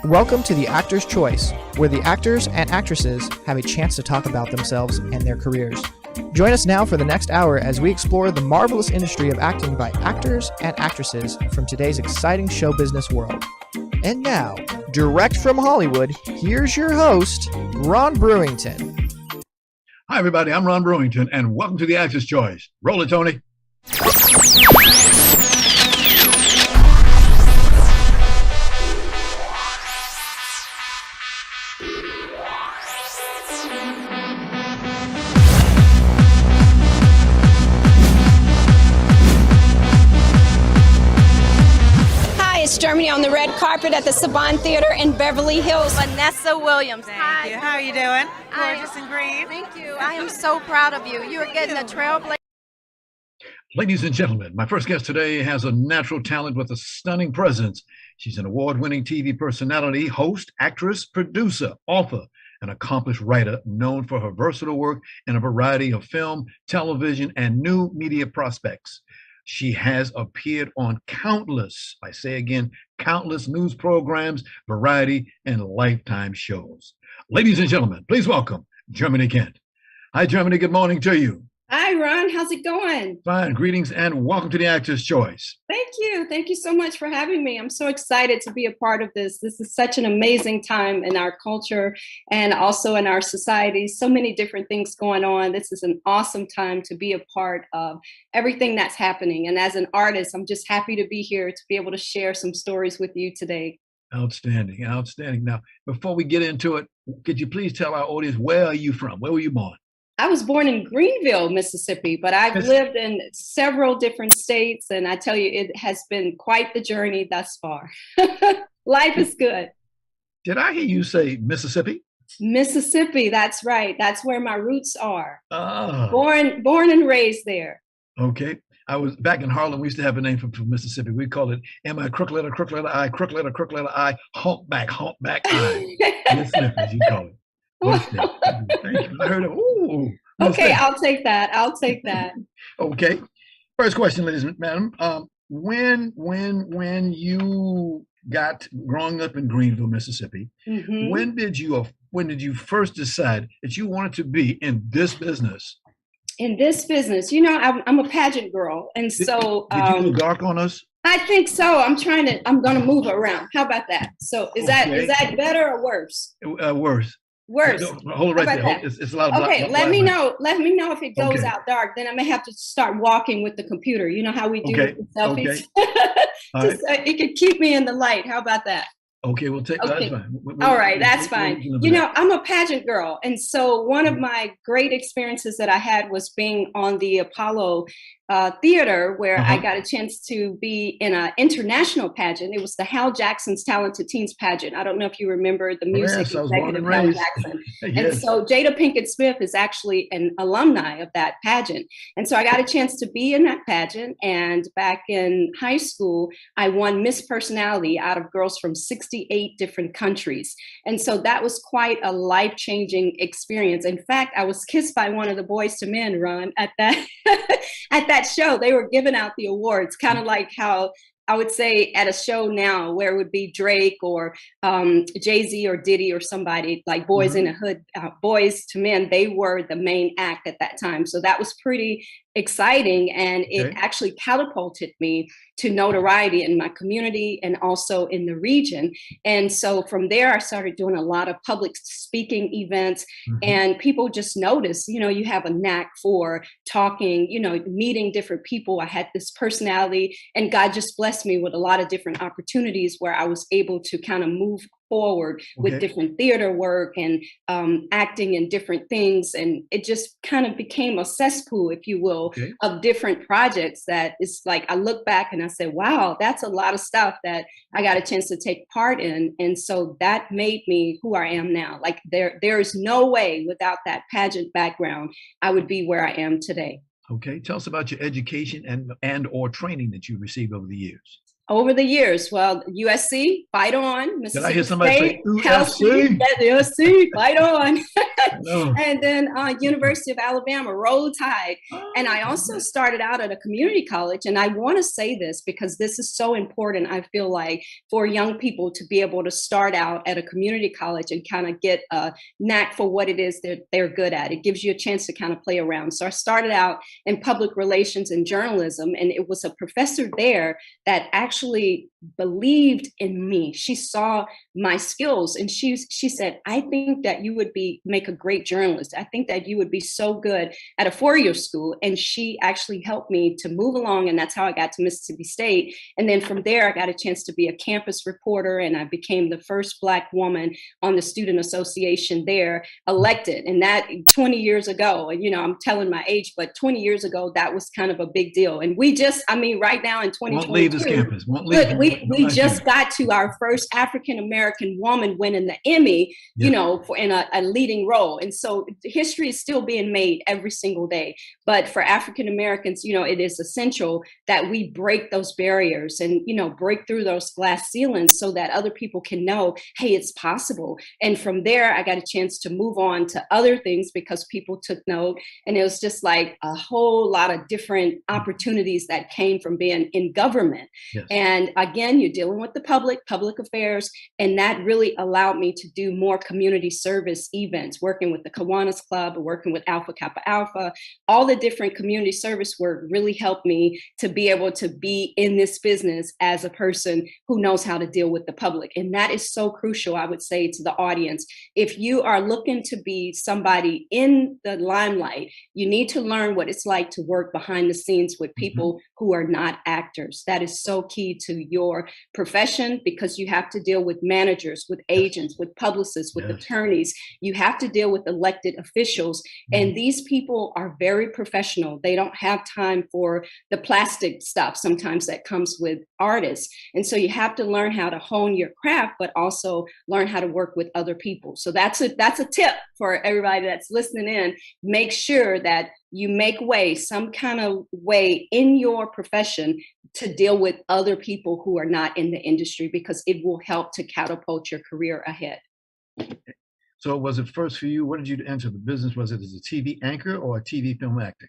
Welcome to the Actor's Choice, where the actors and actresses have a chance to talk about themselves and their careers. Join us now for the next hour as we explore the marvelous industry of acting by actors and actresses from today's exciting show business world. And now, direct from Hollywood, here's your host, Ron Brewington. Hi, everybody. I'm Ron Brewington, and welcome to the Actor's Choice. Roll it, Tony. Germany on the red carpet at the Saban Theater in Beverly Hills. Vanessa Williams. Thank you. How are you doing? Gorgeous and green. Thank you. I am so proud of you. You are getting a trailblazer. Ladies and gentlemen, my first guest today has a natural talent with a stunning presence. She's an award-winning TV personality, host, actress, producer, author, an accomplished writer known for her versatile work in a variety of film, television, and new media prospects. She has appeared on countless, I say again, countless news programs, variety, and Lifetime shows. Ladies and gentlemen, please welcome Germany Kent. Hi, Germany. Good morning to you. Hi, Ron. How's it going? Fine. Greetings and welcome to the Actor's Choice. Thank you. Thank you so much for having me. I'm so excited to be a part of this. This is such an amazing time in our culture and also in our society. So many different things going on. This is an awesome time to be a part of everything that's happening. And as an artist, I'm just happy to be here to be able to share some stories with you today. Outstanding. Outstanding. Now, before we get into it, could you please tell our audience, where are you from? Where were you born? I was born in Greenville, Mississippi, but I've lived in several different states, and I tell you, it has been quite the journey thus far. Life is good. Did I hear you say Mississippi? Mississippi, that's right. That's where my roots are. Ah. Born and raised there. Okay. I was back in Harlem. We used to have a name for Mississippi. We called it M-I, crook letter I, crook letter I, humpback I. Mississippi, as you call it. Thank you. I heard it. Ooh. Okay, I'll take that. Okay. First question, ladies and madam. When you got growing up in Greenville, Mississippi, when did you first decide that you wanted to be in this business? In this business, you know, I'm a pageant girl, and so did you go dark on us? I think so. I'm going to move around. How about that? So is that better or worse? Worse. Worse. No, hold it right there. It's a lot of okay, let me know if it goes out dark. Then I may have to start walking with the computer. You know how we do with the selfies? Okay. It could keep me in the light. How about that? Okay, we'll take that's fine. All right, that's fine. You know, I'm a pageant girl. And so one of my great experiences that I had was being on the Apollo Theater, where I got a chance to be in an international pageant. It was the Hal Jackson's Talented Teens pageant. I don't know if you remember the music executive Hal Jackson. Yes. And so Jada Pinkett Smith is actually an alumni of that pageant. And so I got a chance to be in that pageant. And back in high school, I won Miss Personality out of girls from 68 different countries. And so that was quite a life-changing experience. In fact, I was kissed by one of the Boys to Men, Ron, at that at that show. They were giving out the awards, kind of like how I would say at a show now where it would be Drake or Jay-Z or Diddy or somebody like Boys in the Hood, Boys to Men. They were the main act at that time. So that was pretty exciting. And it actually catapulted me to notoriety in my community and also in the region. And so from there, I started doing a lot of public speaking events and people just noticed, you know, you have a knack for talking, you know, meeting different people. I had this personality and God just blessed me with a lot of different opportunities where I was able to kind of move forward with different theater work and acting in different things. And it just kind of became a cesspool, if you will, of different projects that is like, I look back and I said, wow, that's a lot of stuff that I got a chance to take part in. And so that made me who I am now. Like there is no way without that pageant background, I would be where I am today. Okay. Tell us about your education and or training that you received over the years. Over the years, well, USC, fight on. Did I Mississippi hear somebody State, say Cal-State, UFC? USC, fight on. No. And then University of Alabama, Roll Tide. And I also started out at a community college. And I want to say this because this is so important, I feel like, for young people to be able to start out at a community college and kind of get a knack for what it is that they're good at. It gives you a chance to kind of play around. So I started out in public relations and journalism, and it was a professor there that actually believed in me. She saw my skills and she said, I think that you would make a great journalist. I think that you would be so good at a four-year school. And she actually helped me to move along. And that's how I got to Mississippi State. And then from there, I got a chance to be a campus reporter. And I became the first Black woman on the student association there elected. And that 20 years ago, and, I'm telling my age, but 20 years ago, that was kind of a big deal. And we just, right now in 2022, won't leave this campus. Won't leave. Look, we just got to our first African-American woman winning the Emmy, for in a leading role. And so history is still being made every single day. But for African-Americans, it is essential that we break those barriers and, break through those glass ceilings so that other people can know, hey, it's possible. And from there, I got a chance to move on to other things because people took note. And it was just like a whole lot of different opportunities that came from being in government. Yes. And again, you're dealing with the public affairs. And that really allowed me to do more community service events, working with the Kiwanis Club, working with Alpha Kappa Alpha. All the different community service work really helped me to be able to be in this business as a person who knows how to deal with the public. And that is so crucial, I would say, to the audience. If you are looking to be somebody in the limelight, you need to learn what it's like to work behind the scenes with people who are not actors. That is so key to your profession because you have to deal with managers, with agents, with publicists, with attorneys. You have to deal with elected officials. And these people are very professional. They don't have time for the plastic stuff sometimes that comes with artists. And so you have to learn how to hone your craft, but also learn how to work with other people. So that's a tip for everybody that's listening in. Make sure that you make some kind of way in your profession to deal with other people who are not in the industry because it will help to catapult your career ahead. So was it first for you? What did you enter the business? Was it as a TV anchor or a TV film acting?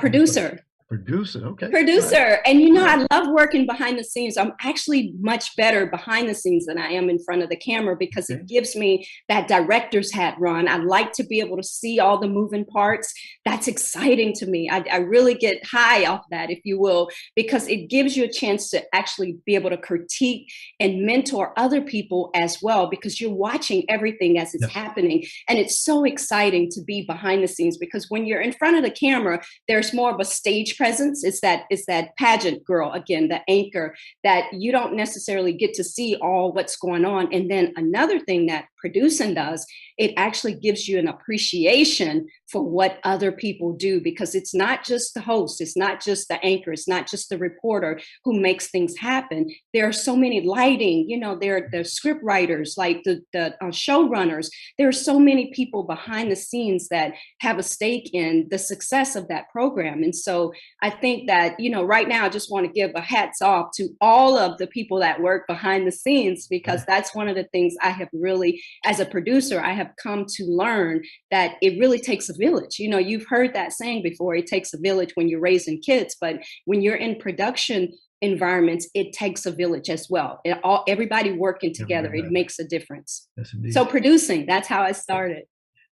Producer. Producer, okay. Producer. And I love working behind the scenes. I'm actually much better behind the scenes than I am in front of the camera because it gives me that director's hat run. I like to be able to see all the moving parts. That's exciting to me. I really get high off that, if you will, because it gives you a chance to actually be able to critique and mentor other people as well, because you're watching everything as it's happening. And it's so exciting to be behind the scenes because when you're in front of the camera, there's more of a stage presence. It's that pageant girl, again, the anchor, that you don't necessarily get to see all what's going on. And then another thing that producing does, it actually gives you an appreciation for what other people do, because it's not just the host, it's not just the anchor, it's not just the reporter who makes things happen. There are so many lighting, there are the script writers, like the showrunners. There are so many people behind the scenes that have a stake in the success of that program. And so I think that, right now I just want to give a hats off to all of the people that work behind the scenes, because that's one of the things I have really, as a producer, I have come to learn that it really takes a village. You've heard that saying before, it takes a village when you're raising kids, but when you're in production environments, it takes a village as well. Everybody working together, it makes a difference. So producing, that's how I started.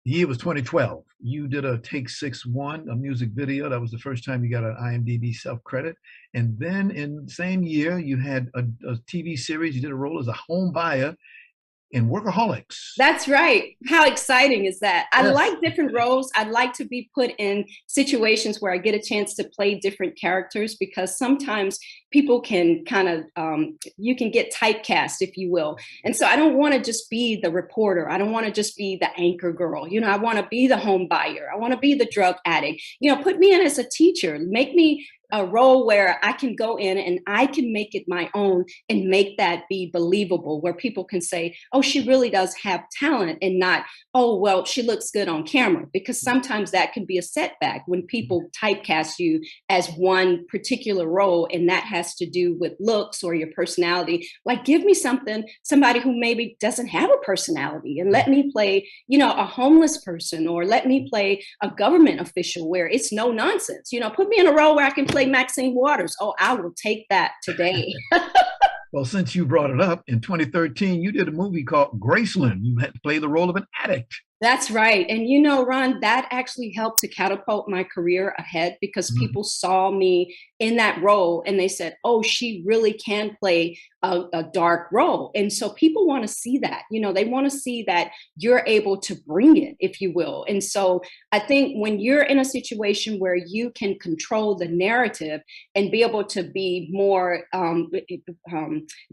The year was 2012. You did a Take 6-1, a music video. That was the first time you got an IMDb self-credit. And then in the same year, you had a TV series. You did a role as a home buyer in Workaholics. That's right. How exciting is that? I like different roles. I'd like to be put in situations where I get a chance to play different characters, because sometimes people can kind of, you can get typecast, if you will. And so I don't want to just be the reporter. I don't want to just be the anchor girl. I want to be the home buyer. I want to be the drug addict. Put me in as a teacher. Make me a role where I can go in and I can make it my own and make that be believable, where people can say, oh, she really does have talent, and not, oh, well, she looks good on camera, because sometimes that can be a setback when people typecast you as one particular role, and that has to do with looks or your personality. Like, give me somebody who maybe doesn't have a personality, and let me play, a homeless person, or let me play a government official where it's no nonsense. Put me in a role where I can play Maxine Waters. Oh, I will take that today. Well, since you brought it up, in 2013, you did a movie called Graceland. You had to play the role of an addict. That's right. And Ron, that actually helped to catapult my career ahead, because people saw me in that role and they said, oh, she really can play a dark role. And so people want to see that, they want to see that you're able to bring it, if you will. And so I think when you're in a situation where you can control the narrative and be able to be more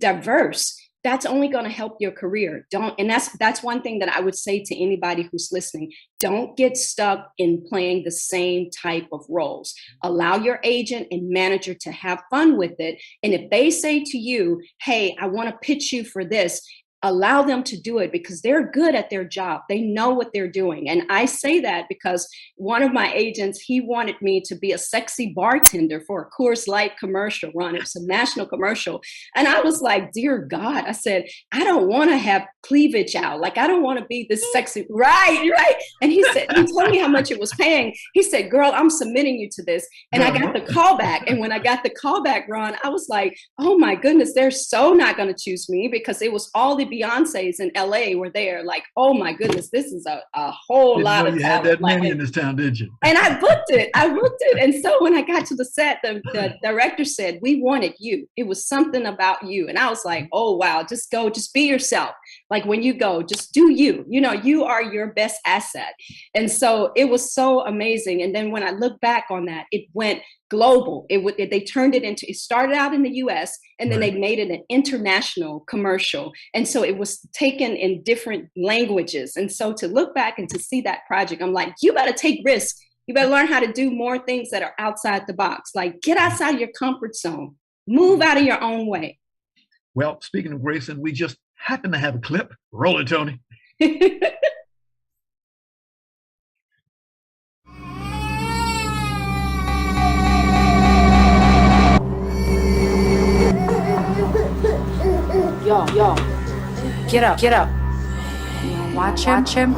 diverse, that's only going to help your career. And that's one thing that I would say to anybody who's listening. Don't get stuck in playing the same type of roles. Allow your agent and manager to have fun with it. And if they say to you, hey, I want to pitch you for this, allow them to do it, because they're good at their job. They know what they're doing. And I say that because one of my agents, he wanted me to be a sexy bartender for a Coors Light commercial run. It was a national commercial. And I was like, dear God, I said, I don't want to have cleavage out. Like, I don't want to be this sexy. Right. And he told me how much it was paying. He said, girl, I'm submitting you to this. And I got the call back. And when I got the call back, Ron, I was like, oh my goodness, they're so not going to choose me, because it was all the Beyoncés in LA were there. Like, oh my goodness, this is a whole lot of you talent. had that many in this town, did you? And I booked it. And so when I got to the set, the director said, we wanted you. It was something about you. And I was like, oh wow, just go, just be yourself. Like, when you go, just do you. You are your best asset. And so it was so amazing. And then when I look back on that, it went global. They turned it into, it started out in the US, and then they made it an international commercial. And so it was taken in different languages. And so to look back and to see that project, I'm like, you better take risks. You better learn how to do more things that are outside the box. Like, get outside of your comfort zone, move out of your own way. Well, speaking of Graceland, we just happen to have a clip. Roll it, Tony. Yo, get up. You wanna watch him?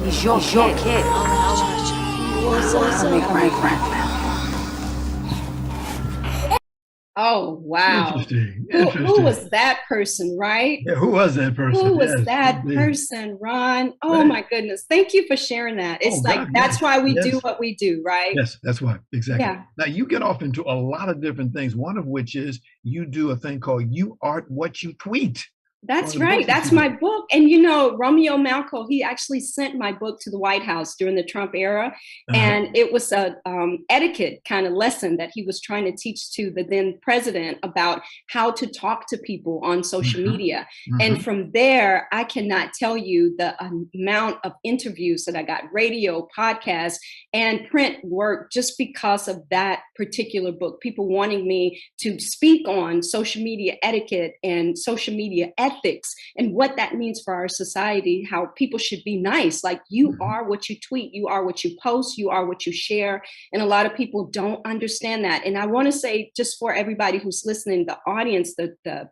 He's your kid. I'll make my friend. Oh, wow. Interesting. Who was that person, right? Yeah, who was that person? Who was that person, Ron? Oh, my goodness. Thank you for sharing that. It's that's why we do what we do, right? Yes, that's why. Exactly. Yeah. Now, you get off into a lot of different things, one of which is you do a thing called You Art What You Tweet. That's right. That's my book. And Romeo Malco, he actually sent my book to the White House during the Trump era. And it was a etiquette kind of lesson that he was trying to teach to the then president about how to talk to people on social media. And from there, I cannot tell you the amount of interviews that I got, radio, podcasts, and print work, just because of that particular book. People wanting me to speak on social media etiquette and social media ethics and what that means for our society, how people should be nice. Like, you are what you tweet, you are what you post, you are what you share. And a lot of people don't understand that. And I want to say, just for everybody who's listening, the audience, the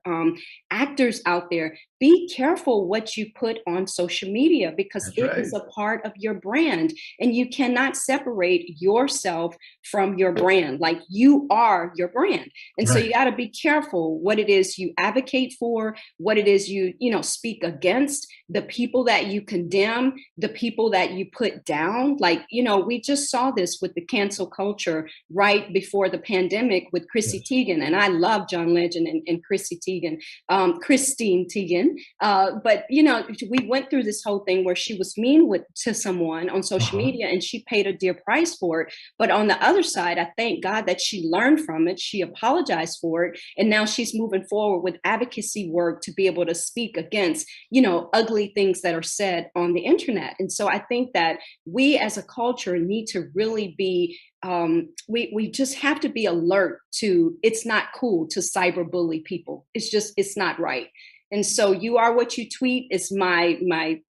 actors out there, be careful what you put on social media, because it is a part of your brand, and you cannot separate yourself from your brand. Like, you are your brand. And so you got to be careful what it is you advocate for, what it is you speak against, the people that you condemn, the people that you put down. Like, we just saw this with the cancel culture right before the pandemic with Chrissy Teigen. And I love John Legend and Chrissy Teigen, Christine Teigen. But we went through this whole thing where she was mean to someone on social media, and she paid a dear price for it. But on the other side, I thank God that she learned from it. She apologized for it. And now she's moving forward with advocacy work to be able able to speak against, ugly things that are said on the internet. And so I think that we as a culture need to really be, we just have to be alert to, it's not cool to cyberbully people. It's not right. And so you are what you tweet is my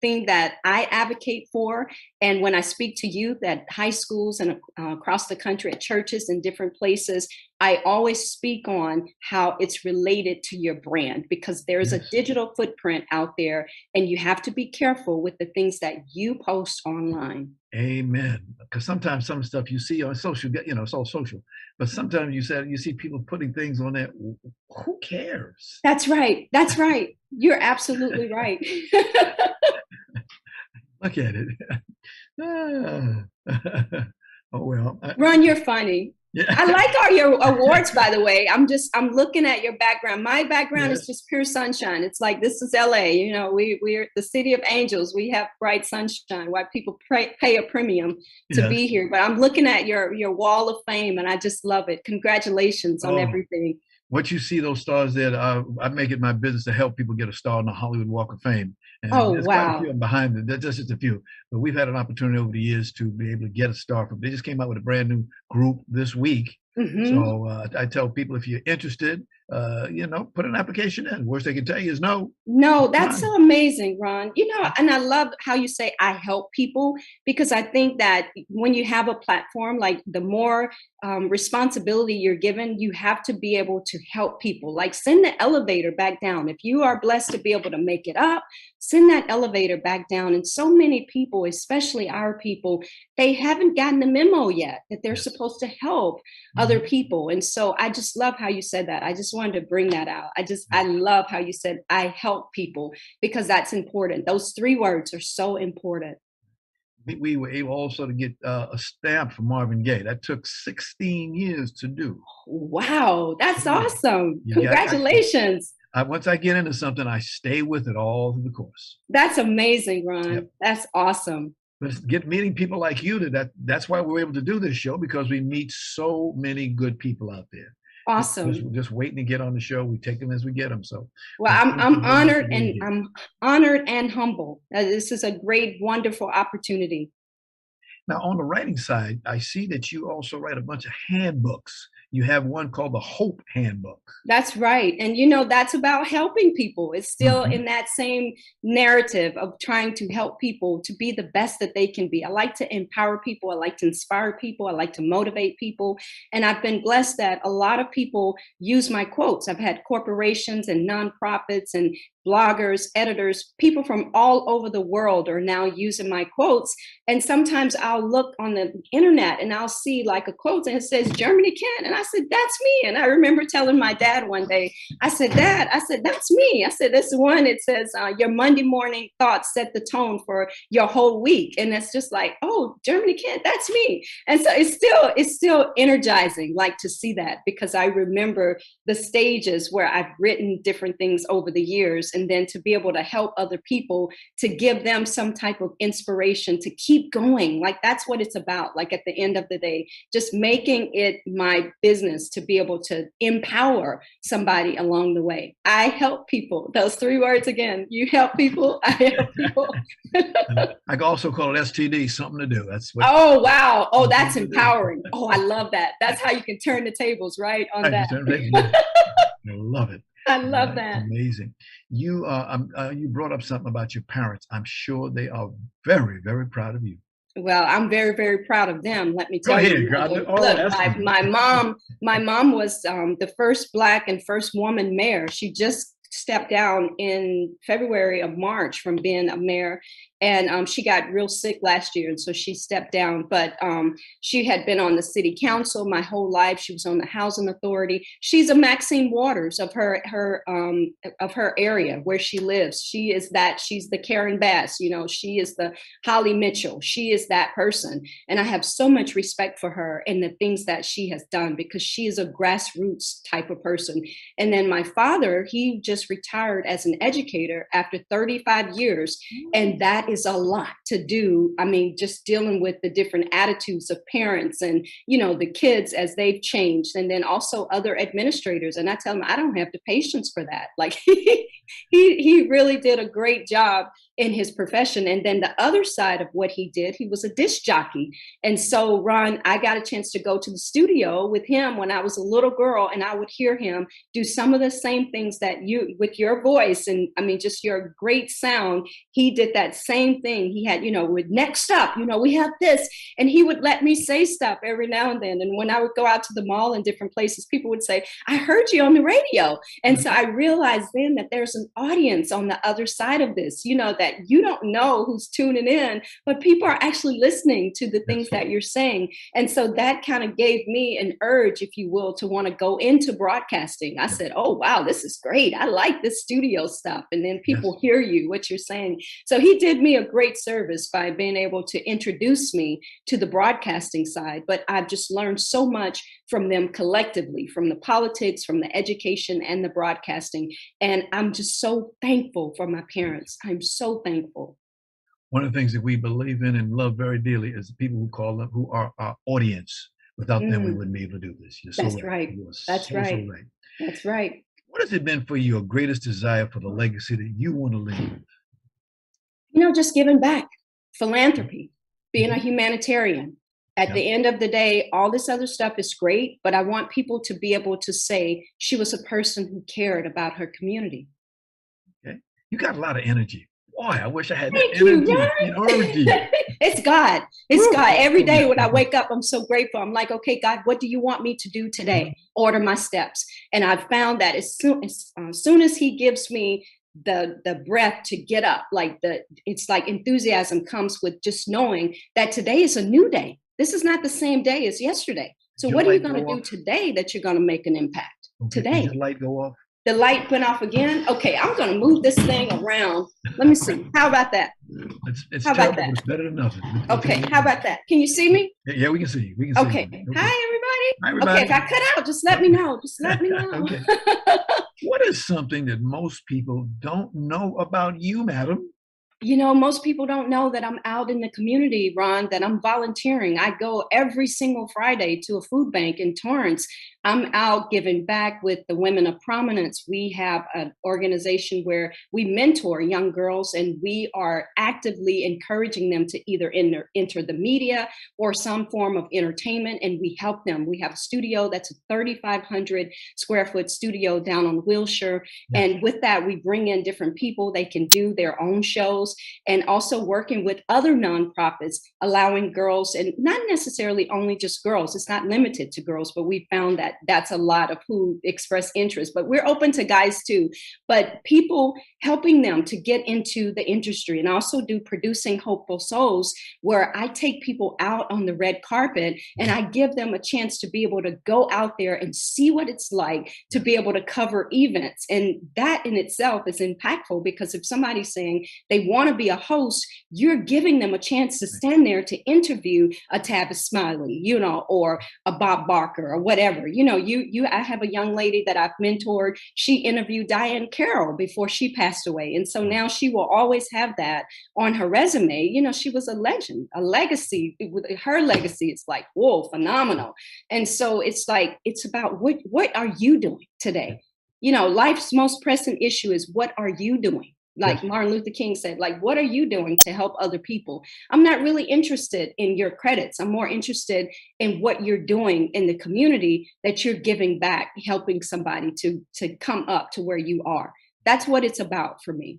thing that I advocate for. And when I speak to youth at high schools and across the country at churches and different places, I always speak on how it's related to your brand, because there's a digital footprint out there and you have to be careful with the things that you post online. Amen. Because sometimes some stuff you see on social, it's all social. But sometimes you see people putting things on there. Who cares? That's right. That's right. You're absolutely right. Look at it. Oh, well. Ron, you're funny. Yeah. I like all your awards, by the way. I'm looking at your background. My background is just pure sunshine. It's like, this is LA. We're the city of angels. We have bright sunshine. Why people pay a premium to be here. But I'm looking at your wall of fame, and I just love it. Congratulations on everything. What you see, those stars there, I make it my business to help people get a star on the Hollywood Walk of Fame. And there's quite a few behind it. That's just a few. But we've had an opportunity over the years to be able to get a star from. They just came out with a brand new group this week. So I tell people, if you're interested, put an application in. Worst they can tell you is no. No, that's so amazing, Ron. And I love how you say I help people, because I think that when you have a platform, like the more responsibility you're given, you have to be able to help people. Like send the elevator back down. If you are blessed to be able to make it up, send that elevator back down. And so many people, especially our people, they haven't gotten the memo yet that they're supposed to help other people. And so I just love how you said that. I just wanted to bring that out. I love how you said, I help people, because that's important. Those 3 words are so important. We were able also to get a stamp from Marvin Gaye. That took 16 years to do. Wow, that's awesome. Congratulations. Once I get into something, I stay with it all through the course. That's amazing, Ron. Yep. That's awesome. But meeting people like you, that's why we're able to do this show, because we meet so many good people out there. Awesome. Just waiting to get on the show. We take them as we get them. So, well, I'm honored, and I'm honored and humble. This is a great, wonderful opportunity. Now, on the writing side, I see that you also write a bunch of handbooks. You have one called the Hope Handbook. That's right. And, that's about helping people. It's still in that same narrative of trying to help people to be the best that they can be. I like to empower people. I like to inspire people. I like to motivate people. And I've been blessed that a lot of people use my quotes. I've had corporations and nonprofits and bloggers, editors, people from all over the world are now using my quotes. And sometimes I'll look on the internet and I'll see like a quote and it says Germany can. And I said, that's me. And I remember telling my dad one day, I said, Dad, that's me. I said, that's the one. It says your Monday morning thoughts set the tone for your whole week. And it's just like, oh, Germany can't, that's me. And so it's still energizing, like to see that, because I remember the stages where I've written different things over the years. And then to be able to help other people, to give them some type of inspiration to keep going. Like that's what it's about. Like at the end of the day, just making it my business to be able to empower somebody along the way. I help people. Those 3 words again. You help people, I help people. I can also call it STD, something to do. That's what. Oh, wow. Oh, that's empowering. Oh, I love that. That's how you can turn the tables, right? On that. I love it. I love that. Amazing. You brought up something about your parents. I'm sure they are very, very proud of you. Well, I'm very, very proud of them. Let me tell you. Look, my mom was the first Black and first woman mayor. She just stepped down in February of March from being a mayor. And she got real sick last year, and so she stepped down. But she had been on the city council my whole life. She was on the housing authority. She's a Maxine Waters of her area where she lives. She is that. She's the Karen Bass. She is the Holly Mitchell. She is that person. And I have so much respect for her and the things that she has done, because she is a grassroots type of person. And then my father, he just retired as an educator after 35 years, and that is a lot to do. I mean, just dealing with the different attitudes of parents and, the kids as they've changed, and then also other administrators. And I tell them, I don't have the patience for that. Like he really did a great job in his profession. And then the other side of what he did, he was a disc jockey. And so, Ron, I got a chance to go to the studio with him when I was a little girl, and I would hear him do some of the same things that you, with your voice, and I mean, just your great sound. He did that same thing. He had, with next up, we have this, and he would let me say stuff every now and then. And when I would go out to the mall and different places, people would say, I heard you on the radio. And so I realized then that there's an audience on the other side of this, that you don't know who's tuning in, but people are actually listening to the things that you're saying. And so that kind of gave me an urge, if you will, to want to go into broadcasting. I said, oh, wow, this is great. I like this studio stuff. And then people hear you, what you're saying. So he did me a great service by being able to introduce me to the broadcasting side. But I've just learned so much from them collectively, from the politics, from the education and the broadcasting. And I'm just so thankful for my parents. I'm so thankful. One of the things that we believe in and love very dearly is the people who call them, who are our audience. Without them, we wouldn't be able to do this. You're That's so right. That's so right. right. That's right. What has it been for you, your greatest desire for the legacy that you want to leave? Just giving back, philanthropy, being a humanitarian. At the end of the day, all this other stuff is great, but I want people to be able to say she was a person who cared about her community. Okay. You got a lot of energy. Boy, I wish I had Thank that energy. you, right? It's God. It's Woo. God. Every day when I wake up, I'm so grateful. I'm like, okay, God, what do you want me to do today? Order my steps. And I've found that as soon as he gives me the breath to get up, it's like enthusiasm comes with just knowing that today is a new day. This is not the same day as yesterday. So what are you going to do today that you're going to make an impact today? Did the light go off? The light went off again. Okay, I'm going to move this thing around. Let me see. How about that? It's how terrible, about that? It's better than nothing. Okay, how about that? Can you see me? Yeah, we can see you. We can Okay. see you. Hi, everybody. Hi, everybody. Okay, if I cut out, just let me know. Just let me know. Okay. What is something that most people don't know about you, madam? Most people don't know that I'm out in the community, Ron, that I'm volunteering. I go every single Friday to a food bank in Torrance. I'm out giving back with the Women of Prominence. We have an organization where we mentor young girls, and we are actively encouraging them to either enter the media or some form of entertainment, and we help them. We have a studio that's a 3,500 square foot studio down on Wilshire. And with that, we bring in different people. They can do their own shows, and also working with other nonprofits, allowing girls, and not necessarily only just girls. It's not limited to girls, but we found that that's a lot of who express interest, but we're open to guys too. But people helping them to get into the industry, and also do Producing Hopeful Souls, where I take people out on the red carpet and I give them a chance to be able to go out there and see what it's like to be able to cover events. And that in itself is impactful, because if somebody's saying they want to be a host, you're giving them a chance to stand there to interview a Tavis Smiley, or a Bob Barker or whatever. I have a young lady that I've mentored. She interviewed Diane Carroll before she passed away. And so now she will always have that on her resume. She was a legend, a legacy. With her legacy, it's like, whoa, phenomenal. And so it's like, it's about what are you doing today? Life's most pressing issue is, what are you doing? Like Martin Luther King said, what are you doing to help other people? I'm not really interested in your credits. I'm more interested in what you're doing in the community, that you're giving back, helping somebody to come up to where you are. That's what it's about for me.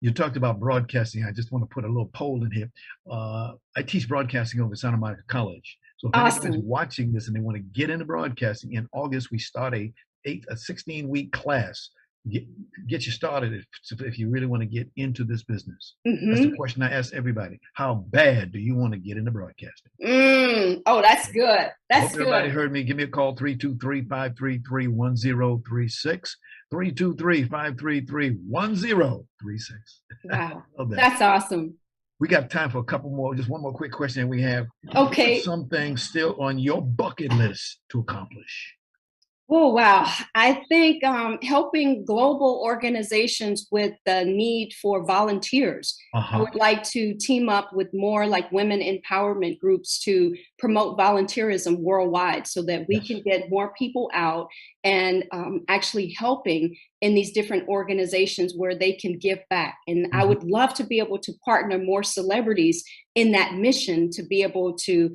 You talked about broadcasting. I just want to put a little poll in here. I teach broadcasting over at Santa Monica College. So if anybody's watching this and they want to get into broadcasting, in August, we start a 16-week class. Get you started if you really want to get into this business. That's the question I ask everybody. How bad do you want to get into broadcasting? Oh, that's good. That's good. Everybody heard me. Give me a call, 323-533-1036. 323-533-1036. Wow. That's awesome. We got time for a couple more. Just one more quick question we have. Okay. Something still on your bucket list to accomplish? Oh, wow. I think helping global organizations with the need for volunteers. I Uh-huh. would like to team up with more like women empowerment groups to promote volunteerism worldwide so that we can Yes. get more people out and actually helping in these different organizations where they can give back. And I Mhm. would love to be able to partner more celebrities in that mission to be able to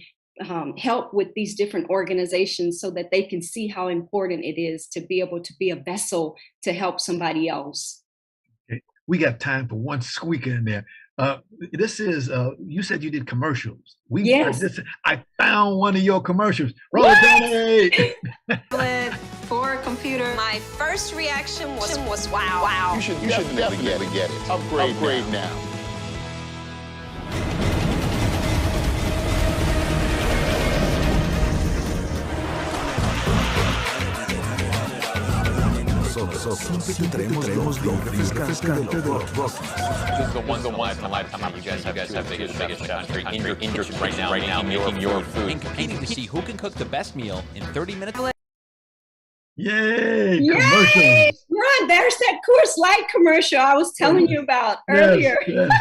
help with these different organizations so that they can see how important it is to be able to be a vessel to help somebody else. Okay. We got time for one squeaker in there. Uh, this is you said you did commercials. Yes. I found one of your commercials. Roll it, What? Tony. For a computer, my first reaction was wow. Wow. You should definitely get it. Upgrade now. Siempre te traemos lo refrescante de los Rockies. This is the once in a lifetime. You guys have the biggest chefs in your kitchen right now, making your food. And competing to see who can cook the best meal in 30 minutes. Yay! Yay! Commercials. Run, there's that Coors Light commercial I was telling you about earlier. Yes.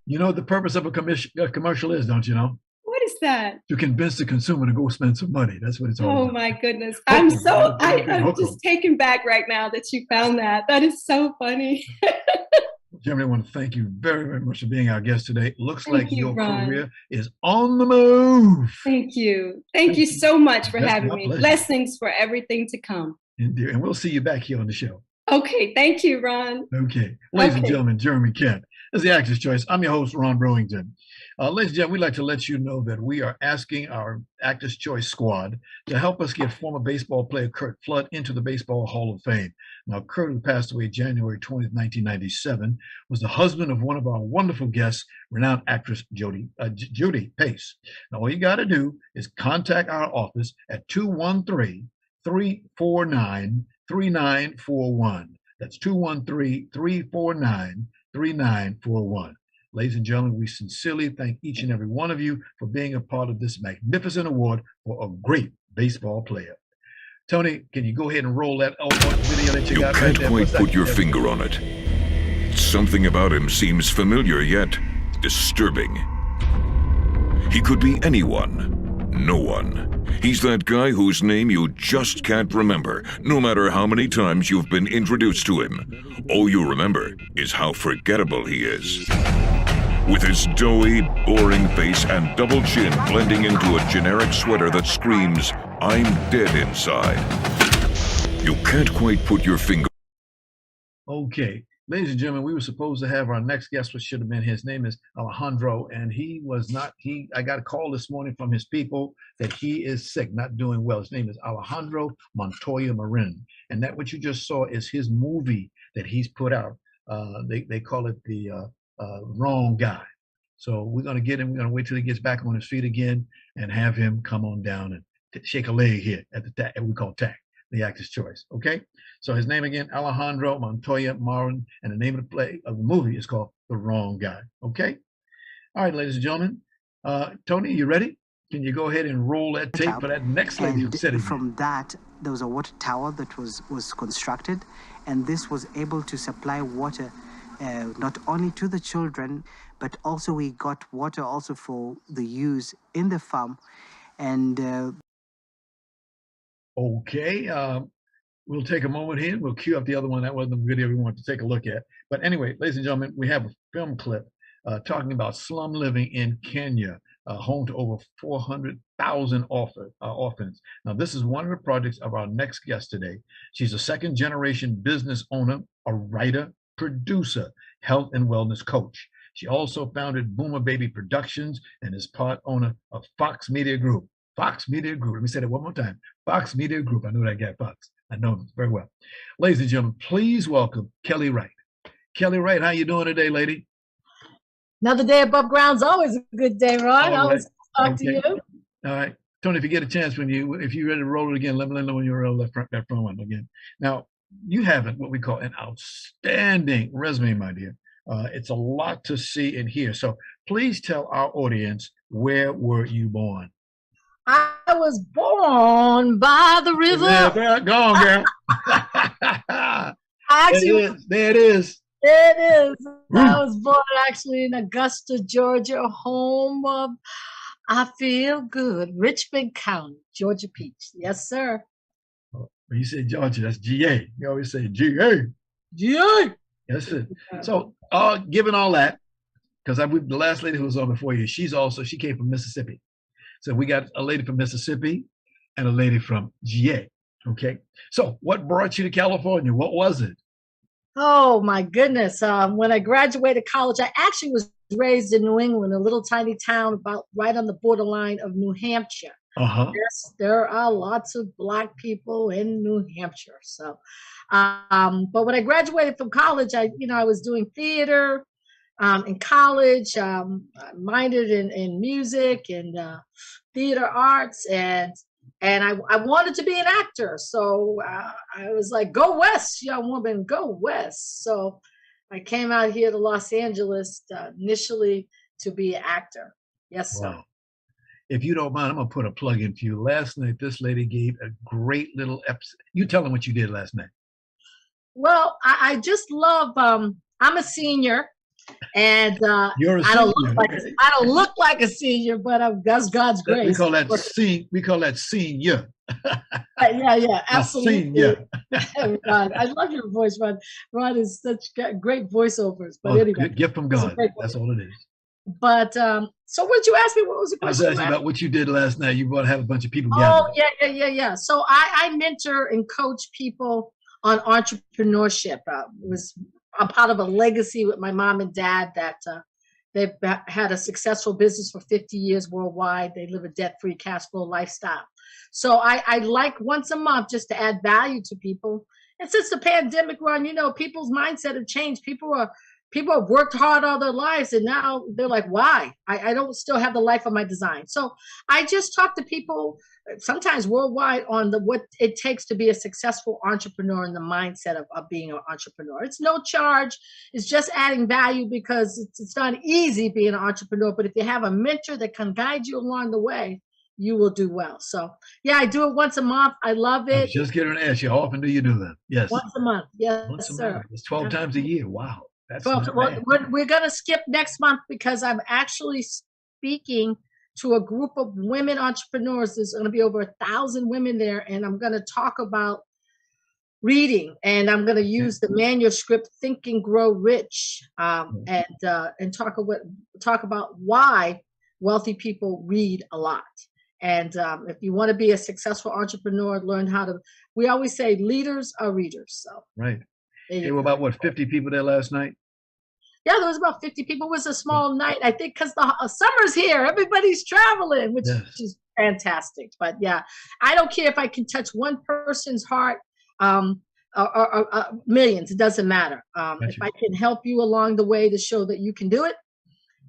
You know what the purpose of a commercial is, don't you know? What is that? To convince the consumer to go spend some money. That's what it's all Oh about. my goodness. I'm just taken back right now that you found that. That is so funny. Jeremy, I want to thank you very, very much for being our guest today. Looks Thank like you, your Ron. career is on the move. Thank you. Thank you so much for That's having my me. pleasure. Blessings for everything to come. Indeed. And we'll see you back here on the show. Okay. Thank you, Ron. Okay. Ladies and Okay. gentlemen, Jeremy Kent. This is the Actor's Choice. I'm your host, Ron Brewington. Ladies and gentlemen, we'd like to let you know that we are asking our Actor's Choice squad to help us get former baseball player Curt Flood into the Baseball Hall of Fame. Now, Curt, who passed away January 20th, 1997, was the husband of one of our wonderful guests, renowned actress Judy Pace. Now, all you got to do is contact our office at 213-349-3941. That's 213-349-3941. Ladies and gentlemen, we sincerely thank each and every one of you for being a part of this magnificent award for a great baseball player. Tony, can you go ahead and roll that video that you got right can't there? quite What's that? put your finger on it. Something about him seems familiar yet disturbing. He could be anyone, no one. He's that guy whose name you just can't remember, no matter how many times you've been introduced to him. All you remember is how forgettable he is. With his doughy, boring face and double chin blending into a generic sweater that screams, "I'm dead inside." You can't quite put your finger. Okay, ladies and gentlemen, we were supposed to have our next guest, which should have been his name is Alejandro, and he was not. I got a call this morning from his people that he is sick, not doing well. His name is Alejandro Montoya Marin, and that what you just saw is his movie that he's put out. They call it the Wrong Guy. So we're going to get him. We're going to wait till he gets back on his feet again and have him come on down and shake a leg here at the TAC. We call TAC, the Actor's Choice. Okay. So his name again, Alejandro Montoya Marin, and the name of the movie is called The Wrong Guy. Okay. All right, ladies and gentlemen. Tony, you ready? Can you go ahead and roll that tape for that next lady who said it? From that, there was a water tower that was constructed, and this was able to supply water not only to the children, but also we got water also for the use in the farm. And okay, we'll take a moment here. We'll cue up the other one. That wasn't the video we wanted to take a look at. But anyway, ladies and gentlemen, we have a film clip talking about slum living in Kenya, home to over 400,000 orphans. Now, this is one of the projects of our next guest today. She's a second-generation business owner, a writer, producer, health and wellness coach. She also founded Boomer Baby Productions and is part owner of Fox Media Group. Fox Media Group. Let me say that one more time. Fox Media Group. I know that guy, Fox. I know him very well. Ladies and gentlemen, please welcome Kelly Wright. Kelly Wright, how you doing today, lady? Another day above ground's always a good day, Ron. Always talk to you. All right. Tony, if you get a chance, if you're ready to roll it again, let me know when you're roll that front one again. Now, you have what we call an outstanding resume, my dear. It's a lot to see and hear. So please tell our audience, where were you born? I was born by the river. Yeah, go on, girl. There it is. There it is. I was born actually in Augusta, Georgia, home of I Feel Good, Richmond County, Georgia Peach. Yes, sir. When you say Georgia, that's GA. You always say GA. GA. That's it. So, given all that, because the last lady who was on before you, she came from Mississippi. So we got a lady from Mississippi and a lady from GA. Okay. So what brought you to California? What was it? Oh my goodness. When I graduated college, I actually was raised in New England, a little tiny town about right on the borderline of New Hampshire. Yes, there are lots of Black people in New Hampshire. So, but when I graduated from college, I was doing theater in college, minored in music and theater arts, and I wanted to be an actor. So I was like, go west, young woman, go west. So I came out here to Los Angeles initially to be an actor. Yes, sir. Wow. If you don't mind, I'm going to put a plug in for you. Last night, this lady gave a great little episode. You tell them what you did last night. Well, I just love, I'm a senior. And You're a I senior. I don't look like a senior, but that's God's grace. We call that senior. Yeah, absolutely. Senior. Ron, I love your voice, Ron. Ron is such great voiceovers. But anyway, gift from God. That's all it is. But so what did you ask me? What was the question? I was asking about what you did last night. You brought to have a bunch of people gathered. Oh, yeah. So I mentor and coach people on entrepreneurship. I'm part of a legacy with my mom and dad that they've had a successful business for 50 years worldwide. They live a debt-free cash flow lifestyle. So I like once a month just to add value to people. And since the pandemic run, people's mindset have changed. People have worked hard all their lives, and now they're like, why? I don't still have the life of my design. So I just talk to people sometimes worldwide on what it takes to be a successful entrepreneur and the mindset of being an entrepreneur. It's no charge. It's just adding value because it's not easy being an entrepreneur. But if you have a mentor that can guide you along the way, you will do well. So yeah, I do it once a month. I love it. Just get her and ask you, how often do you do that? Yes. Once a month. Yes, once a sir. Month. It's 12 times a year. Wow. That's we're going to skip next month because I'm actually speaking to a group of women entrepreneurs. There's going to be over 1,000 women there, and I'm going to talk about reading, and I'm going to use the manuscript Think and Grow Rich, and talk about why wealthy people read a lot. And if you want to be a successful entrepreneur, learn how to. We always say leaders are readers. So right. There were about 50 people there last night? Yeah, there was about 50 people. It was a small night, I think, because the summer's here. Everybody's traveling, which is fantastic. But yeah, I don't care if I can touch one person's heart or millions. It doesn't matter. If I can help you along the way to show that you can do it,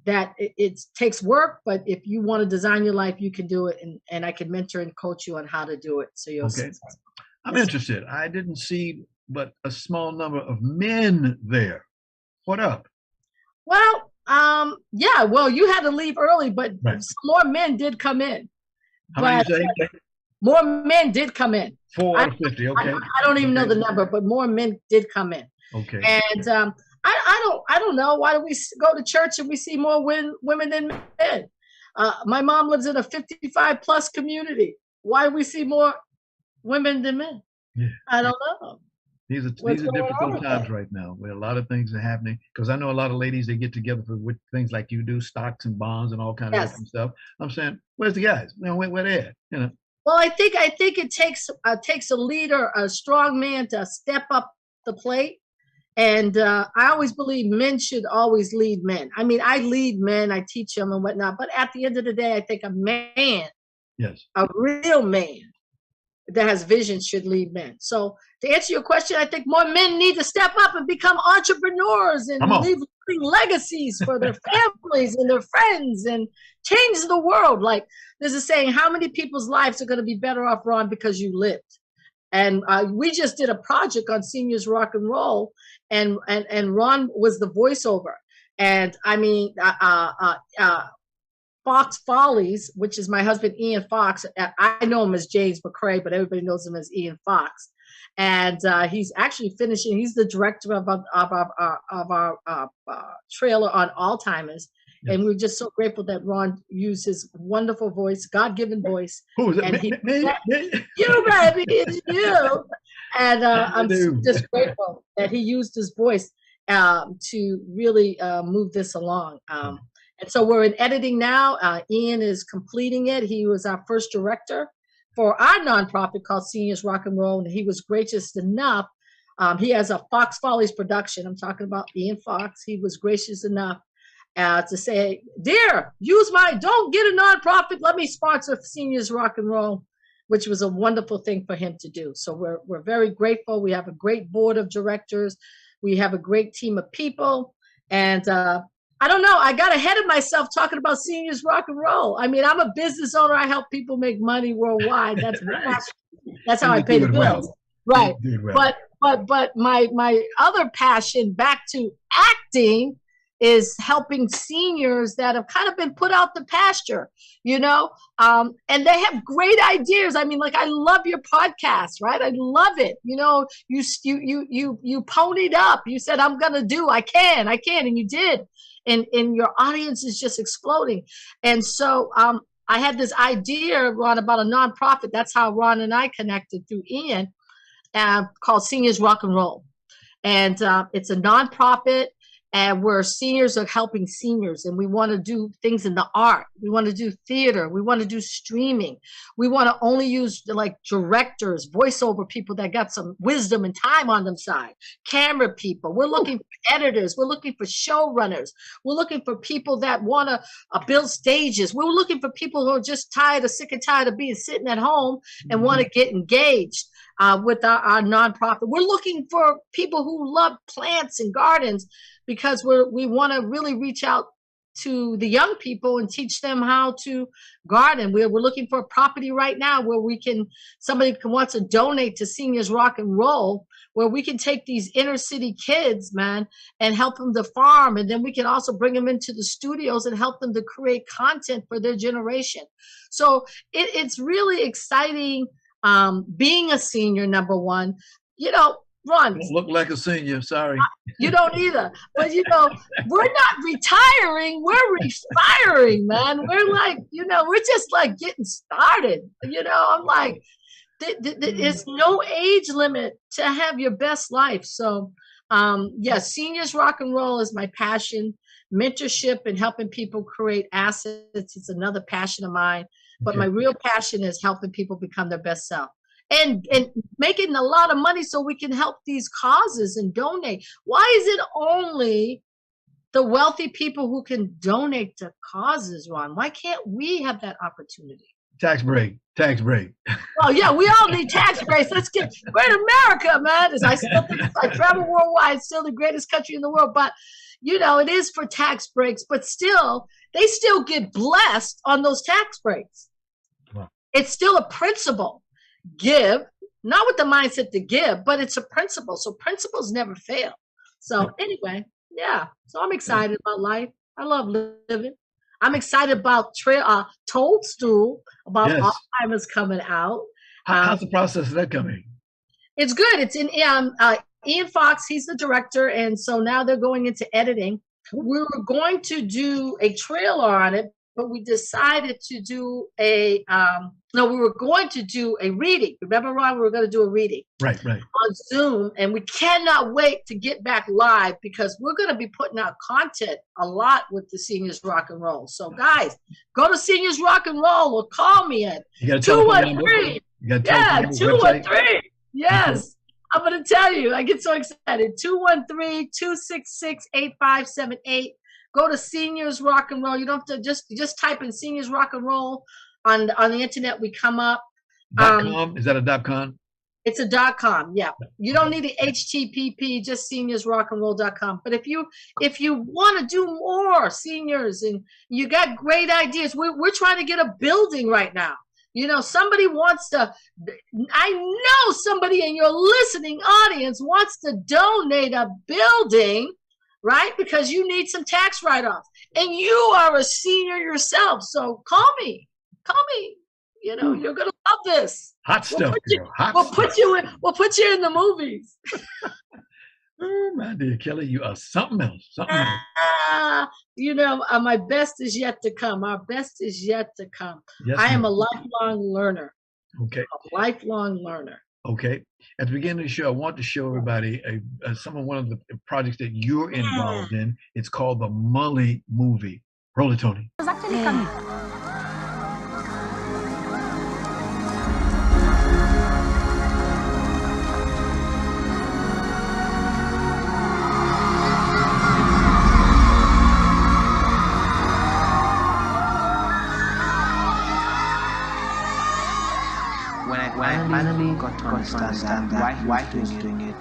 that it takes work, but if you want to design your life, you can do it, and I can mentor and coach you on how to do it. So you'll successful. I'm interested. I didn't see but a small number of men there. What up? Well, yeah. Well, you had to leave early, but more men did come in. How many you say? More men did come in. 4 out of 50. Okay. I don't even know the number, but more men did come in. Okay. And I don't know. Why do we go to church and we see more women than men? My mom lives in a 55 plus community. Why do we see more women than men? Yeah. I don't know. These are difficult times right now where a lot of things are happening. Because I know a lot of ladies, they get together with things like you do, stocks and bonds and all kinds of different stuff. I'm saying, where's the guys? Where they at? Well, I think it takes a leader, a strong man, to step up the plate. And I always believe men should always lead men. I mean, I lead men, I teach them and whatnot. But at the end of the day, I think a man, a real man that has vision should lead men. So to answer your question, I think more men need to step up and become entrepreneurs and leave legacies for their families and their friends and change the world. Like there's a saying, how many people's lives are going to be better off, Ron, because you lived? And we just did a project on seniors rock and roll, and Ron was the voiceover. And I mean, Fox Follies, which is my husband, Ian Fox. I know him as James McCrae, but everybody knows him as Ian Fox. And he's actually finishing. He's the director of our trailer on Alzheimer's. Yes. And we're just so grateful that Ron used his wonderful voice, God-given voice. Who is it? And me? You, baby, it's you. And I'm just grateful that he used his voice to really move this along. And so we're in editing now. Ian is completing it. He was our first director for our nonprofit called Seniors Rock and Roll, and he was gracious enough. He has a Fox Follies production. I'm talking about Ian Fox. He was gracious enough to say, dear, don't get a nonprofit. Let me sponsor Seniors Rock and Roll, which was a wonderful thing for him to do. So we're very grateful. We have a great board of directors. We have a great team of people. And I don't know, I got ahead of myself talking about Seniors Rock and Roll. I mean, I'm a business owner. I help people make money worldwide. That's that's how I pay the bills. Right. Well. But my other passion back to acting is helping seniors that have kind of been put out the pasture, and they have great ideas. I mean, like, I love your podcast, right? I love it. You ponied up. You said, I can, and you did. And your audience is just exploding. And so I had this idea, Ron, about a nonprofit. That's how Ron and I connected through Ian, called Seniors Rock and Roll. And it's a nonprofit, and where seniors are helping seniors, and we want to do things in the art. We want to do theater. We want to do streaming. We want to only use like directors, voiceover people that got some wisdom and time on them side, camera people. We're looking for editors. We're looking for showrunners. We're looking for people that want to build stages. We're looking for people who are just sick and tired of being sitting at home and want to get engaged with our nonprofit. We're looking for people who love plants and gardens, because we want to really reach out to the young people and teach them how to garden. We're looking for a property right now where somebody wants to donate to Seniors Rock and Roll, where we can take these inner city kids, man, and help them to farm. And then we can also bring them into the studios and help them to create content for their generation. So it's really exciting being a senior, number one. Ron, don't look like a senior, sorry. You don't either. But, we're not retiring. We're respiring, man. We're like, we're just like getting started. I'm like, there's no age limit to have your best life. So, Seniors Rock and Roll is my passion. Mentorship and helping people create assets is another passion of mine. But my real passion is helping people become their best self. And making a lot of money so we can help these causes and donate. Why is it only the wealthy people who can donate to causes, Ron? Why can't we have that opportunity? Tax break. Well, yeah, we all need tax breaks. We're in America, man. I still think I travel worldwide, it's still the greatest country in the world. But, it is for tax breaks. But still, they still get blessed on those tax breaks. Wow. It's still a principle. Give, not with the mindset to give, but it's a principle. So principles never fail. So anyway, so I'm excited about life. I love living. I'm excited about Toadstool, about Alzheimer's coming out. How's the process of that coming? It's good. It's in Ian Fox. He's the director. And so now they're going into editing. We were going to do a trailer on it, but we decided to do we were going to do a reading. Remember, Ron, we were going to do a reading. Right. On Zoom, and we cannot wait to get back live because we're going to be putting out content a lot with the Seniors Rock and Roll. So, guys, go to Seniors Rock and Roll or call me at 213. Yeah, 213. Yes. I'm going to tell you, I get so excited. 213-266-8578. Go to Seniors Rock and Roll. You don't have to just type in Seniors Rock and Roll on the internet. We come up. .com? Is that a .com? It's a .com. Yeah. You don't need the HTTP. Just seniorsrockandroll.com. But if you want to do more seniors and you got great ideas, we're trying to get a building right now. Somebody wants to. I know somebody in your listening audience wants to donate a building right? Because you need some tax write-offs. And you are a senior yourself. So call me. You know, you're gonna love this. Hot stuff, girl. We'll put you in the movies. Oh, my dear Kelly, you are something else. You know, my best is yet to come. Our best is yet to come. Yes, I am a lifelong learner. Okay. A lifelong learner. Okay. At the beginning of the show, I want to show everybody one of the projects that you're involved in. It's called the Mully Movie. Roll it, Tony. When I finally got to understand why he was doing it,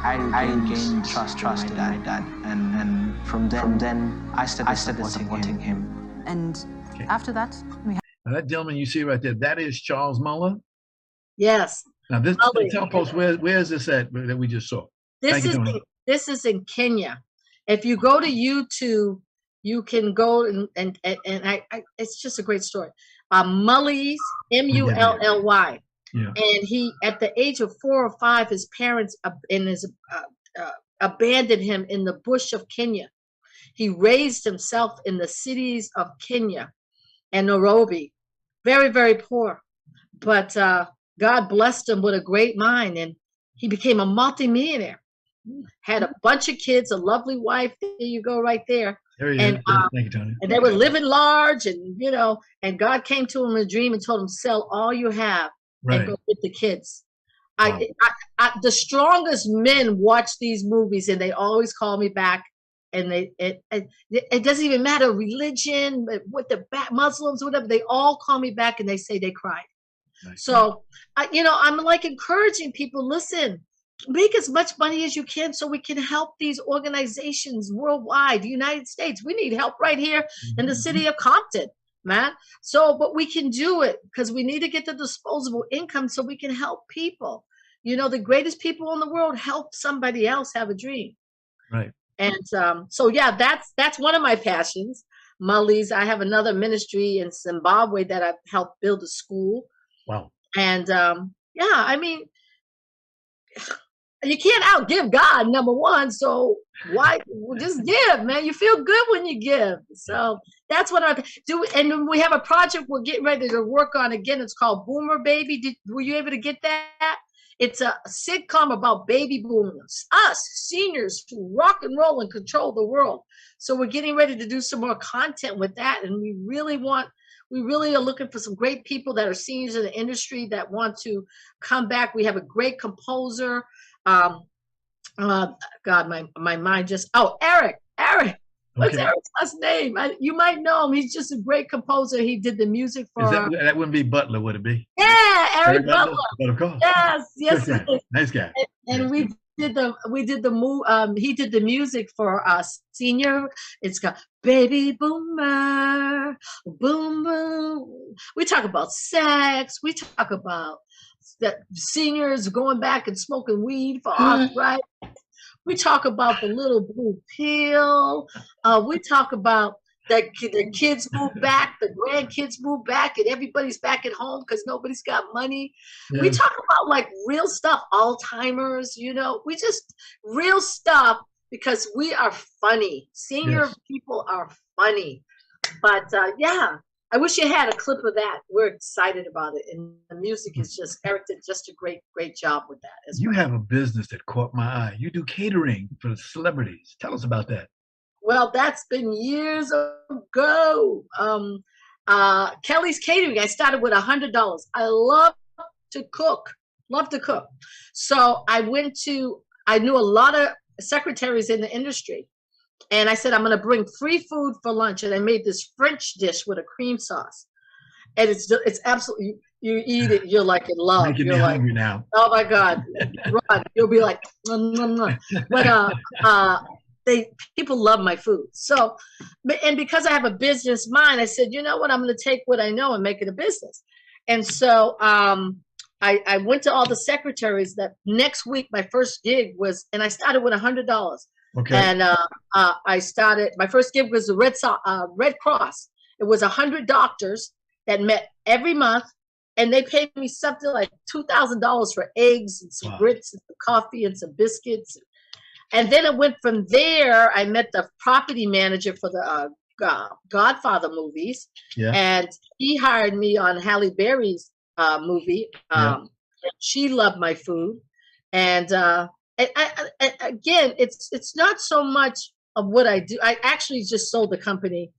I regained trust in my dad. And from then, I started supporting him. And after that, Now that gentleman you see right there, that is Charles Muller? Yes. Now tell folks, where is this at that we just saw? This is in Kenya. If you go to YouTube, you can go and it's just a great story. Mully's, Mully. Yeah. And he, at the age of 4 or 5, his parents abandoned him in the bush of Kenya. He raised himself in the cities of Kenya and Nairobi, very, very poor. But God blessed him with a great mind, and he became a multimillionaire. Had a bunch of kids, a lovely wife. There you go, right there. There he and, is. Thank you, Tony. And they were living large, and and God came to him in a dream and told him, "Sell all you have and go get the kids." Wow. The strongest men watch these movies, and they always call me back. And it doesn't even matter religion, what the Muslims, whatever. They all call me back, and they say they cried. Nice. So, I'm like encouraging people. Listen. Make as much money as you can so we can help these organizations worldwide, the United States. We need help right here in the city of Compton, man. So, but we can do it because we need to get the disposable income so we can help people. The greatest people in the world help somebody else have a dream. Right. And so, yeah, that's one of my passions. Mully's. I have another ministry in Zimbabwe that I've helped build a school. Wow. And I mean, you can't outgive God, number one. So why just give, man? You feel good when you give. So that's what I do. And we have a project we're getting ready to work on again. It's called Boomer Baby. Were you able to get that? It's a sitcom about baby boomers, us seniors who rock and roll and control the world. So we're getting ready to do some more content with that. And we really are looking for some great people that are seniors in the industry that want to come back. We have a great composer. God, my mind just, Eric. What's Eric's last name? You might know him. He's just a great composer. He did the music for. That wouldn't be Butler, would it be? Yeah, Eric Butler. But of course. Yes. Nice guy. And we did the move. He did the music for us senior. It's got Baby Boomer, Boom Boom. We talk about sex. We talk about that seniors going back and smoking weed for us, right? We talk about the little blue pill. We talk about that the kids move back, the grandkids move back, and everybody's back at home because nobody's got money. Yeah. We talk about like real stuff, Alzheimer's, we just real stuff because we are funny. Senior people are funny. But I wish you had a clip of that. We're excited about it. And the music is Eric did just a great job with that as well. You have a business that caught my eye. You do catering for the celebrities. Tell us about that. Well, that's been years ago. Kelly's Catering, I started with $100. I love to cook. So I knew a lot of secretaries in the industry. And I said, I'm going to bring free food for lunch. And I made this French dish with a cream sauce. And it's absolutely, you eat it, you're like in love. Making you're me like, hungry now. Oh my God, Ron, you'll be like, but people love my food. So, and because I have a business mind, I said, you know what, I'm going to take what I know and make it a business. And so I went to all the secretaries that next week, my first gig was, and I started with $100. Okay. And I started, my first gig was the Red Cross. It was 100 doctors that met every month, and they paid me something like $2,000 for eggs and some grits and some coffee and some biscuits. And then it went from there. I met the property manager for the Godfather movies, and he hired me on Halle Berry's movie. She loved my food, and again, it's not so much of what I do. I actually just sold the company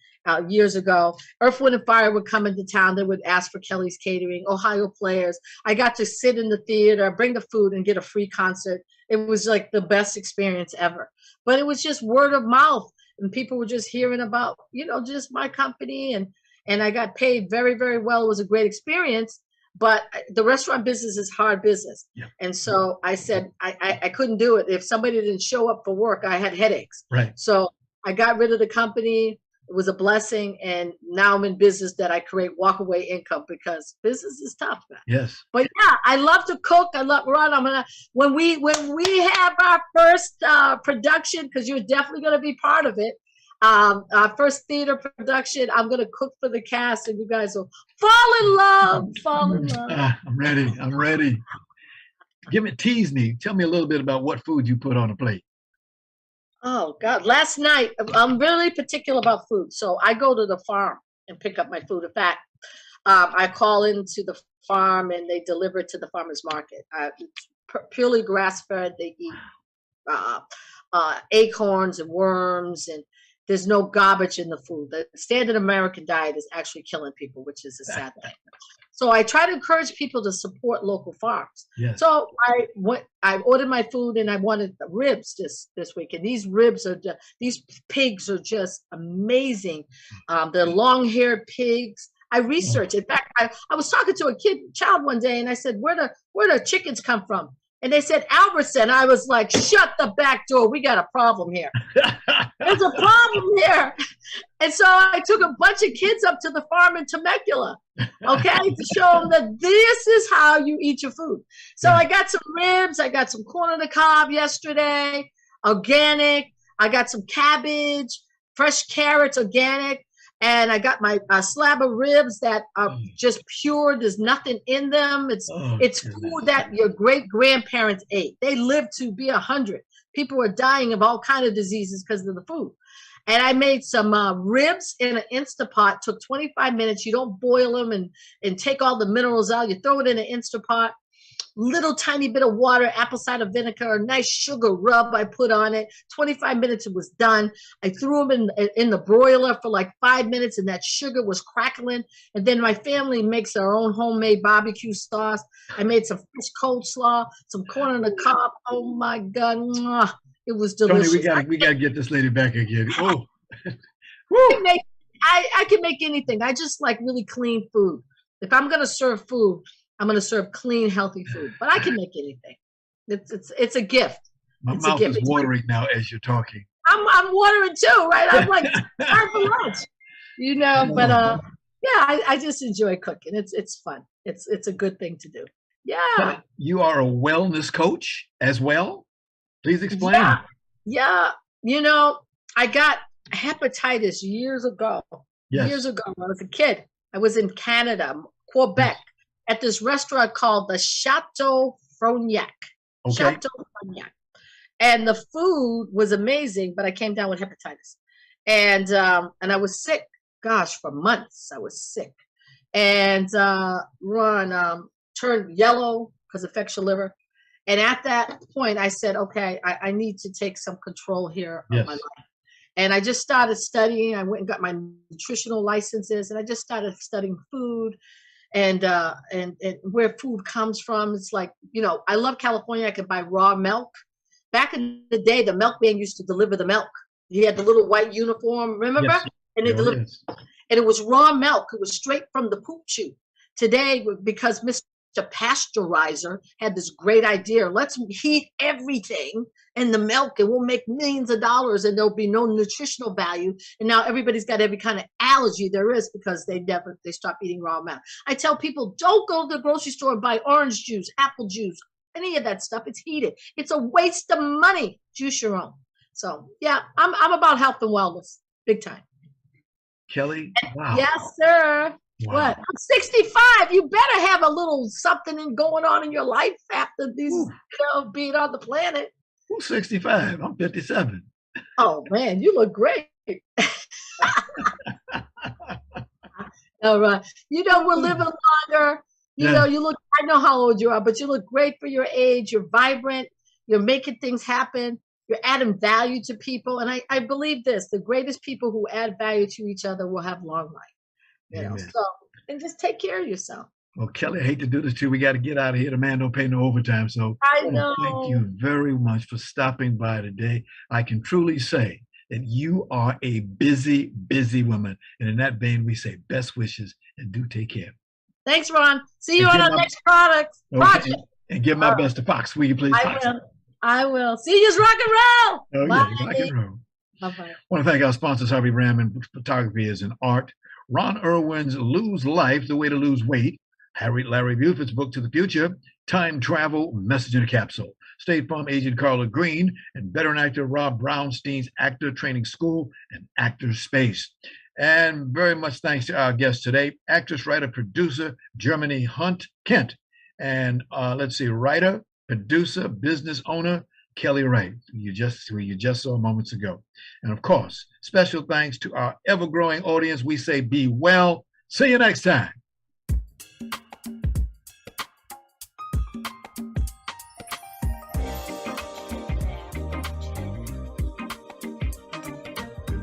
years ago. Earth, Wind, and Fire would come into town. They would ask for Kelly's Catering, Ohio Players. I got to sit in the theater, bring the food, and get a free concert. It was like the best experience ever. But it was just word of mouth, and people were just hearing about, just my company, and I got paid very, very well. It was a great experience. But the restaurant business is hard business. And so I said I couldn't do it. If somebody didn't show up for work, I had headaches. Right. So I got rid of the company. It was a blessing. And now I'm in business that I create walkaway income because business is tough, man. Yes. But yeah, I love to cook. I love Ron. When we have our first production, because you're definitely gonna be part of it. Our first theater production, I'm gonna cook for the cast, and you guys will fall in love. I'm ready. Tease me. Tell me a little bit about what food you put on a plate. Oh God! Last night, I'm really particular about food, so I go to the farm and pick up my food. In fact, I call into the farm and they deliver it to the farmers market. It's purely grass fed. They eat acorns and worms, and there's no garbage in the food. The standard American diet is actually killing people, which is a sad thing. So I try to encourage people to support local farms. Yes. So I ordered my food, and I wanted the ribs this week. And these pigs are just amazing. They're long-haired pigs. I researched. In fact, I was talking to a child one day, and I said, where the chickens come from? And they said, Albertson. I was like, shut the back door. We got a problem here. There's a problem here. And so I took a bunch of kids up to the farm in Temecula, okay, to show them that this is how you eat your food. So I got some ribs. I got some corn on the cob yesterday, organic. I got some cabbage, fresh carrots, organic. And I got my slab of ribs that are just pure. There's nothing in them. It's food that your great-grandparents ate. They lived to be 100. People are dying of all kinds of diseases because of the food. And I made some ribs in an Instapot. Took 25 minutes. You don't boil them and take all the minerals out. You throw it in an Instapot. Little tiny bit of water, apple cider vinegar, a nice sugar rub I put on it. 25 minutes, it was done. I threw them in the broiler for like 5 minutes, and that sugar was crackling. And then my family makes their own homemade barbecue sauce. I made some fresh coleslaw, some corn on the cob. Oh my God, mwah. It was delicious. Tony, we gotta get this lady back again. Oh, I can make anything. I just like really clean food. If I'm gonna serve food, I'm going to serve clean, healthy food, but I can make anything. It's a gift. My mouth is watering now as you're talking. I'm watering too, right? I'm like, time for lunch, But yeah, I just enjoy cooking. It's fun. It's a good thing to do. Yeah. But you are a wellness coach as well. Please explain. Yeah. I got hepatitis years ago. Yes. Years ago, when I was a kid. I was in Canada, Quebec. At this restaurant called the Chateau Frontenac. Okay. Chateau Frontenac. And the food was amazing, but I came down with hepatitis. And I was sick, for months I was sick. And Ron turned yellow because it affects your liver. And at that point, I said, okay, I need to take some control here of my life. And I just started studying. I went and got my nutritional licenses, and I just started studying food. And where food comes from. It's like, I love California. I could buy raw milk. Back in the day, the milkman used to deliver the milk. He had the little white uniform, remember? Yes. And it was raw milk. It was straight from the poop chute. Today, because Mr. Pasteurizer had this great idea, let's heat everything in the milk and we'll make millions of dollars and there'll be no nutritional value. And now everybody's got every kind of allergy there is because they stop eating raw milk. I tell people, don't go to the grocery store and buy orange juice, apple juice, any of that stuff. It's heated. It's a waste of money. Juice your own. So yeah, I'm about health and wellness, big time. Kelly, wow. Yes, sir. Wow. What? I'm 65. You better have a little something going on in your life after these, being on the planet. Who's 65? I'm 57. Oh man, you look great. All right. We're living longer. You know, I know how old you are, but you look great for your age. You're vibrant. You're making things happen. You're adding value to people. And I believe this, the greatest people who add value to each other will have long life. You know, so, and just take care of yourself. Well, Kelly, I hate to do this to you. We got to get out of here. The man don't pay no overtime. So I know. Thank you very much for stopping by today. I can truly say that you are a busy, busy woman. And in that vein, we say best wishes and do take care. Thanks, Ron. See you on our next project. And give my best to Fox, will you please? I will. See you, rock and roll. Oh, bye. Yeah, rock and roll. Bye-bye. I want to thank our sponsors, Harvey Raman Photography is an Art, Ron Irwin's Lose Life, The Way to Lose Weight, Larry Buford's Book to the Future, Time Travel, Message in a Capsule, State Farm agent Carla Green, and veteran actor Rob Brownstein's Actor Training School and Actor Space. And very much thanks to our guest today, actress, writer, producer, Germany Hunt Kent. And writer, producer, business owner, Kelly Wright, who you just saw moments ago. And of course, special thanks to our ever-growing audience. We say be well. See you next time.